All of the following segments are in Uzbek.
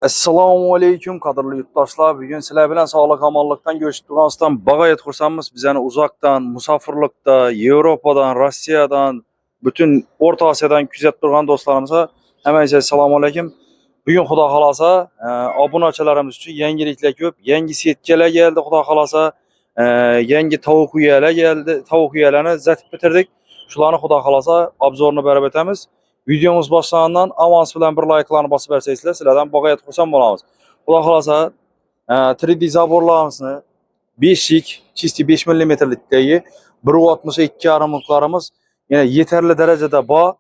Assalomu alaykum qadrli yurtdoshlar. Bugun sizlar bilan sog'lik amonlikdan görüşüp turgansdan bag'ayat xursandmiz. Bizani uzoqdan, musofirlikda, Yevropadan, Rossiyadan, bütün O'rta Osiyodan kuzatib turgan do'stlarimizga hammaga assalomu alaykum. Bugun xudo xolasa obunachilarimiz uchun yangiliklar ko'p. Yangi setkalar geldi xudo xolasa. Yangi tovuq uyalar geldi. Tovuq uyalarni zatib bitirdik. Shularni xudo xolasa obzorini berib o'tamiz. Videomuz başlanandan avans bilan bir like'larni bosib bersangizlar, sizlardan bag'ayat xursand bo'lamiz. Xudo xolasa 3D zaborlarimizni 5lik, chisti 5 mm'likdagi 1.62 yarimliklarimiz yana yeterli darajada bor.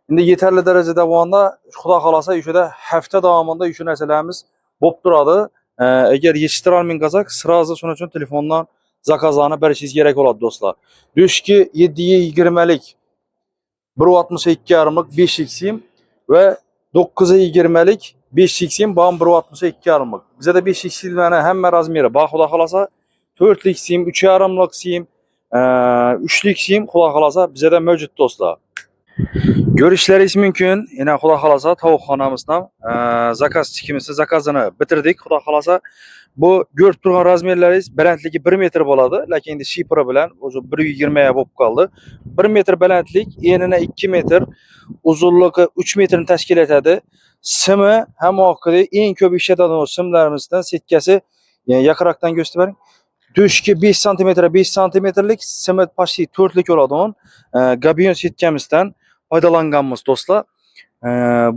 Endi yeterli darajada bo'lganda xudo xolasa o'shada hafta davomida shu narsalarimiz bo'lib turadi. Agar yetishtirib olmasangiz, sразу shuning uchun telefondan zakazlarni berishingiz kerak bo'ladi do'stlar. Dushki 720lik 1.62 yarimlik 5lik sim ve 920lik 5lik sim bam 1.62 yarimlik. Bizde 5lik simlarni hamma razmeri bor xudo xolasa. 4lik sim, 3 yarimlik sim, 3lik sim xudo xolasa bizde mavjud do'stlar. Görüşleringiz mümkün. Yine xudo xolasa tovuqxonamizdan zakaz tikimizni zakazini bitirdik xudo xolasa. Bu görüp turgan razmerleringiz balandligi 1 metr bo'ladi, lekin endi shipri bilan o'zi 1.20 ga bo'lib qoldi. 1 metr balandlik, enine 2 metr, uzunluğu 3 metrni tashkil etadi. Simi ham oxiri eng ko'p ishlatadigan o simlarimizdan setkasi yaqinroqdan gösterib bering. Dushki 5 cm 5 cm'lik simi почти 4lik bo'ladigan gabion setkamizdan foydalanganmiz do'stlar.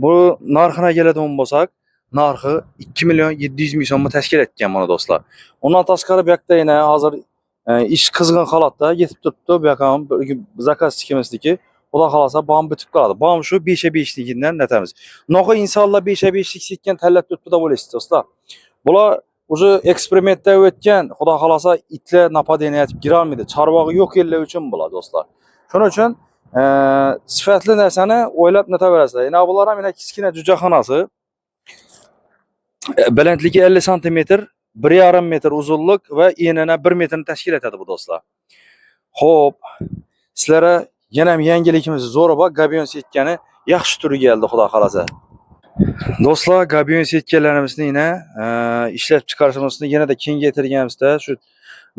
Bu narxına keladigan bo'lsak, narxi 2 milyon 700 ming so'mni tashkil etgan mana do'stlar. Undan tashqari bu yoqda yana hozir ish qizg'in holatda yetib turibdi. Bu yoqqa zakaz tikimizniki xudo xolasa bom bitib qoladi. Bom shu 5'e 5'ligidan netamiz. Noqa insonlar 5'e 5'lik setgan tanlab turibdi deb o'ylaysiz do'stlar. Bular o'zi eksperimentda o'tgan, xudo xolasa itlar napadeniya etib kira olmaydi. Chorvog'i yo'q yerlar uchun bular do'stlar. Shuning uchun sifatli narsani o'ylab netaverasizlar. Yana bular ham yana kichkina jo'jaxonasi. Balandligi 50 cm, 1,5 metr uzunlik ve enine 1 metrni tashkil etadi bu do'stlar. Xo'p, sizlarga yana ham yangilikimiz zo'r bor. Gabion setkani yaxshi turi keldi xudo xolasa. Do'stlar, gabion setkalarimizni yana ishlab chiqarishimizni yanada kengaytirganimizda shu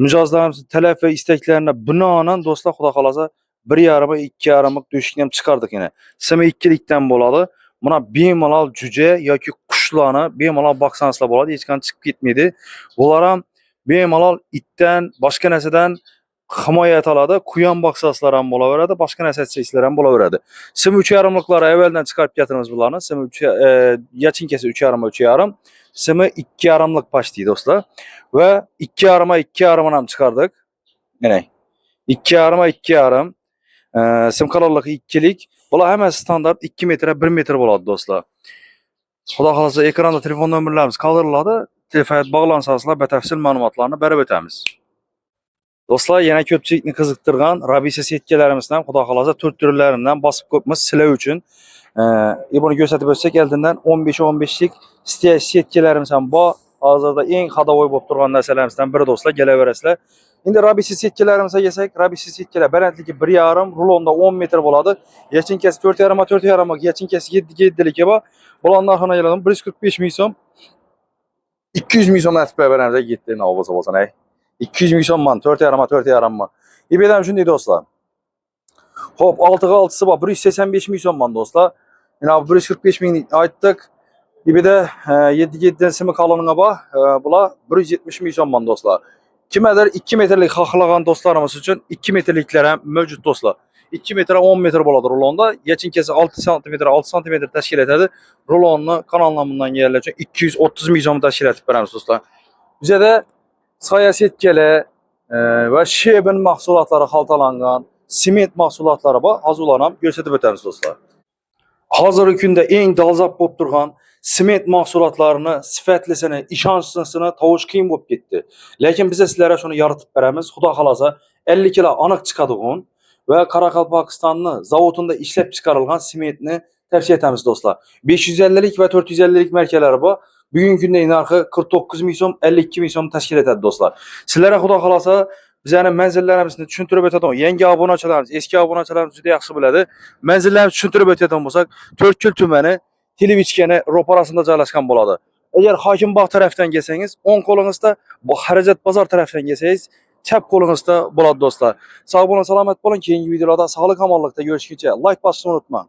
mijozlarimiz talab va istaklarini binoan do'stlar xudo xolasa 1,5 2,5 do'shikni ham chiqardik yana. Simi 2likdan bo'ladi. Buna bemalol juja yoki qushlarni bemalol boqsansizlar bo'ladi, hech qanday chiqib ketmaydi. Bular ham bemalol itdan, boshqa narsadan himoya eta oladi. Quyon boqsasizlar ham bo'laveradi, boshqa narsa etsangizlar ham bo'laveradi. Sim 3,5liklar avvaldan chiqarib keltiramiz bularni. Sim 3 yachinkasi 3,5 3,5, simi 2,5lik почти do'stlar. Va 2,5 2,5 ham chiqardik. Mana 2,5 2,5 sim qalovligi 2lik. Bular hammasi standart 2 metr 1 metr bo'ladi do'stlar. Xudo xolasa ekranda telefon nomerlarimiz qoldiriladi. Telefon bog'lansangizlar batafsil ma'lumotlarni berib o'tamiz. Do'stlar, yana ko'pchilikni qiziqtirgan Rabisa setkalarimizdan xudo xolasa 4 turlaridan bosib ko'pmiz sizlar uchun. Buni ko'rsatib o'tsak, oldindan 15-15lik setkalarimiz ham bor. Hozirda eng hadovoy bo'lib turgan narsalarimizdan biri do'stlar, kelaverasizlar. Endi Rabisa setkalarimizga kelsak, Rabisa setkalar balandligi 1,5, rulonda 10 metr bo'ladi. Yachinkasi 4,5 4,5, yachinkasi 7lik bor. Bular narxini keladi 145 ming so'm. 200 ming so'm natib beramiz ketdi, nima bo'lsa, 200 ming so'm man 4,5 4,5 man. İbedam shunday do'stlar. Xo'p, 6'ga 6'sı bor, 185 ming so'm man do'stlar. Yana 145 ming aytdik. İbeda 7'den simi qaliniga bor. Bular 170 ming so'm man do'stlar. Kimdir 2 metrlik xohlagan do'stlarimiz uchun 2 metrliklar ham mavjud do'stlar. 2 metr 10 metr bo'ladi rulonda. Yachinkasi 6 cm tashkil etadi. Rulonni kanal nomidan kelganlar uchun 230 ming so'm tashkil etib beramiz do'stlar. Bizda soya setkalar va shebin mahsulotlari xaltalangan, sement mahsulotlari bor. Hozir ularni ham ko'rsatib o'tamiz do'stlar. Hozirgi kunda eng dolzarb bo'lib turgan sement mahsulotlarini sifatlisini, ishonchlısini tovush qiyin bo'lib ketdi. Lekin biz sizlarga shuni yaratib beramiz. Xudo xolasa 50 kilo aniq chiqadigan ve Qoraqalpog'istonning zavodida ishlab chiqarilgan sementni tavsiya etamiz do'stlar. 550lik va 450lik markalari bor. Bugungi kunda narxi 49 ming so'm, 52 ming so'm tashkil etadi do'stlar. Sizlarga xudo xolasa bizning manzillarimizni tushuntirib o'tadigan yangi obunachilarimiz, eski obunachilarimiz juda yaxshi biladi. Manzillarimizni tushuntirib o'tadigan bo'lsak, To'rtko'l tumani Televichkani ro'parasida joylashgan bo'ladi. Eğer Hakimbağ tarafdan gelseniz, o'ng qo'lingizda, bu Xarajat bozor tarafdan gelsangiz, chap qo'lingizda bo'ladi do'stlar. Sog' bo'ling, salomat bo'ling. Keyingi videolarda sog'lik, omonlikda görüşguncha like bosishni unutmang.